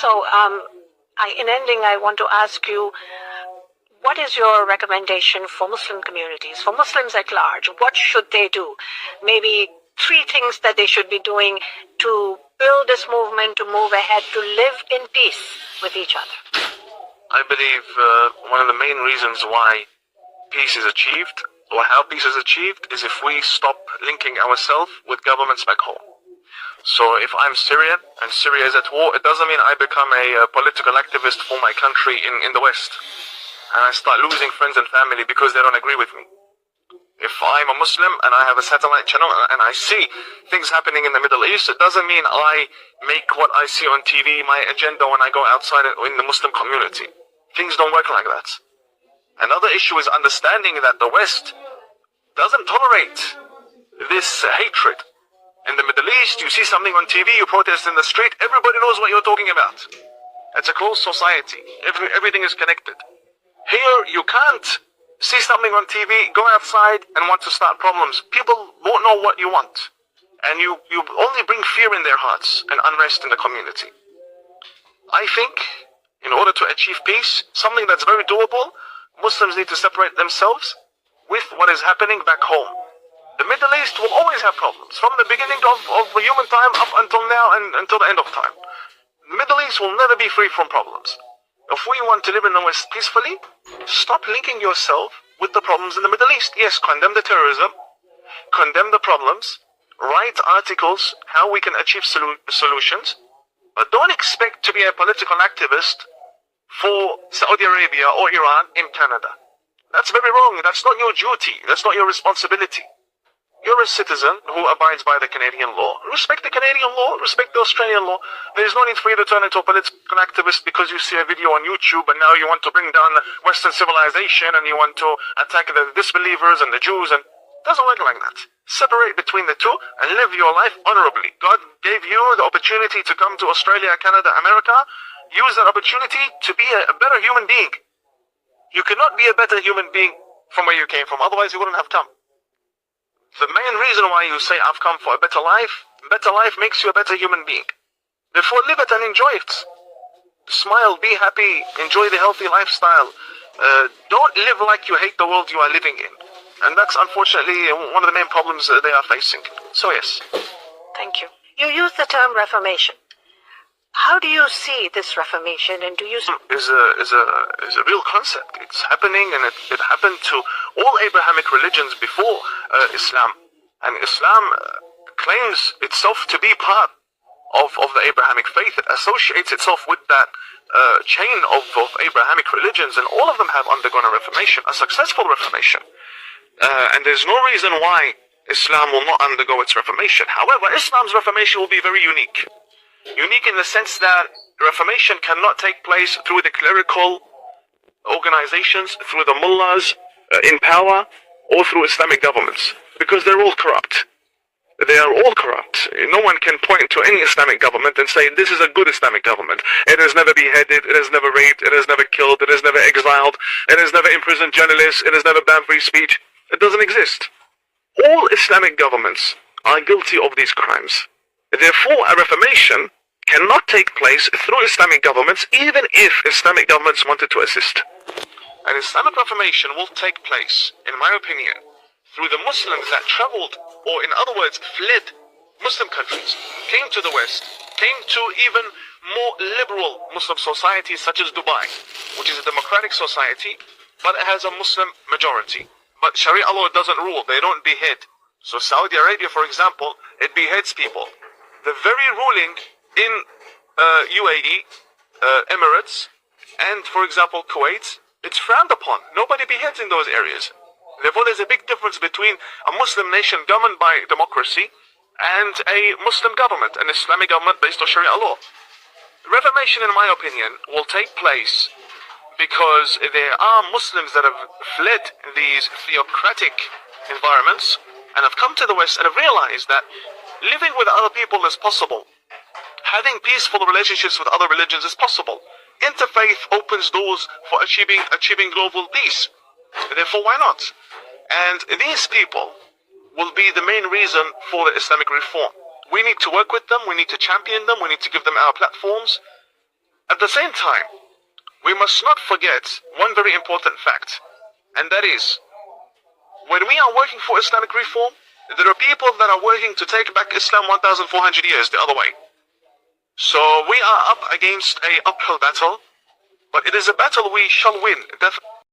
So, in ending, I want to ask you, what is your recommendation for Muslim communities, for Muslims at large? What should they do? Maybe 3 things that they should be doing to build this movement, to move ahead, to live in peace with each other. I believe one of the main reasons why peace is achieved, or how peace is achieved, is if we stop linking ourselves with governments back home. So if I'm Syrian and Syria is at war, it doesn't mean I become a political activist for my country in the West. And I start losing friends and family because they don't agree with me. If I'm a Muslim and I have a satellite channel and I see things happening in the Middle East, it doesn't mean I make what I see on TV my agenda when I go outside in the Muslim community. Things don't work like that. Another issue is understanding that the West doesn't tolerate this hatred. In the Middle East, you see something on TV, you protest in the street, everybody knows what you're talking about. It's a closed society. Everything is connected. Here, you can't see something on TV, go outside and want to start problems. People won't know what you want. And you only bring fear in their hearts and unrest in the community. I think, in order to achieve peace, something that's very doable, Muslims need to separate themselves with what is happening back home. The Middle East will always have problems, from the beginning of human time up until now and until the end of time. The Middle East will never be free from problems. If we want to live in the West peacefully, stop linking yourself with the problems in the Middle East. Yes, condemn the terrorism, condemn the problems, write articles how we can achieve solutions, but don't expect to be a political activist for Saudi Arabia or Iran in Canada. That's very wrong. That's not your duty. That's not your responsibility. You're a citizen who abides by the Canadian law. Respect the Canadian law, respect the Australian law. There's no need for you to turn into a political activist because you see a video on YouTube and now you want to bring down Western civilization and you want to attack the disbelievers and the Jews. And it doesn't work like that. Separate between the two and live your life honorably. God gave you the opportunity to come to Australia, Canada, America. Use that opportunity to be a better human being. You cannot be a better human being from where you came from, otherwise you wouldn't have come. The main reason why you say I've come for a better life makes you a better human being. Therefore, live it and enjoy it. Smile, be happy, enjoy the healthy lifestyle. Don't live like you hate the world you are living in. And that's unfortunately one of the main problems they are facing. So yes. Thank you. You use the term Reformation. How do you see this Reformation, and do you... Is a real concept. It's happening, and it happened to all Abrahamic religions before Islam. And Islam claims itself to be part of the Abrahamic faith. It associates itself with that chain of Abrahamic religions, and all of them have undergone a reformation, a successful reformation. And there's no reason why Islam will not undergo its reformation. However, Islam's reformation will be very unique. Unique in the sense that reformation cannot take place through the clerical organizations, through the mullahs in power, or through Islamic governments, because they're all corrupt. They are all corrupt. No one can point to any Islamic government and say, this is a good Islamic government. It has never beheaded, it has never raped, it has never killed, it has never exiled, it has never imprisoned journalists, it has never banned free speech. It doesn't exist. All Islamic governments are guilty of these crimes. Therefore, a reformation cannot take place through Islamic governments, even if Islamic governments wanted to assist. An Islamic reformation will take place, in my opinion, through the Muslims that traveled, or in other words, fled Muslim countries, came to the West, came to even more liberal Muslim societies such as Dubai, which is a democratic society, but it has a Muslim majority. But Sharia law doesn't rule, they don't behead. So Saudi Arabia, for example, it beheads people. The very ruling in UAE, Emirates, and for example Kuwait, it's frowned upon. Nobody beheads in those areas. Therefore, there's a big difference between a Muslim nation governed by democracy and a Muslim government, an Islamic government based on Sharia law. Reformation, in my opinion, will take place because there are Muslims that have fled these theocratic environments and have come to the West and have realized that living with other people is possible. Having peaceful relationships with other religions is possible. Interfaith opens doors for achieving global peace. Therefore, why not? And these people will be the main reason for the Islamic reform. We need to work with them, we need to champion them, we need to give them our platforms. At the same time, we must not forget one very important fact, and that is, when we are working for Islamic reform, there are people that are working to take back Islam 1,400 years the other way. So we are up against an uphill battle, but it is a battle we shall win, definitely.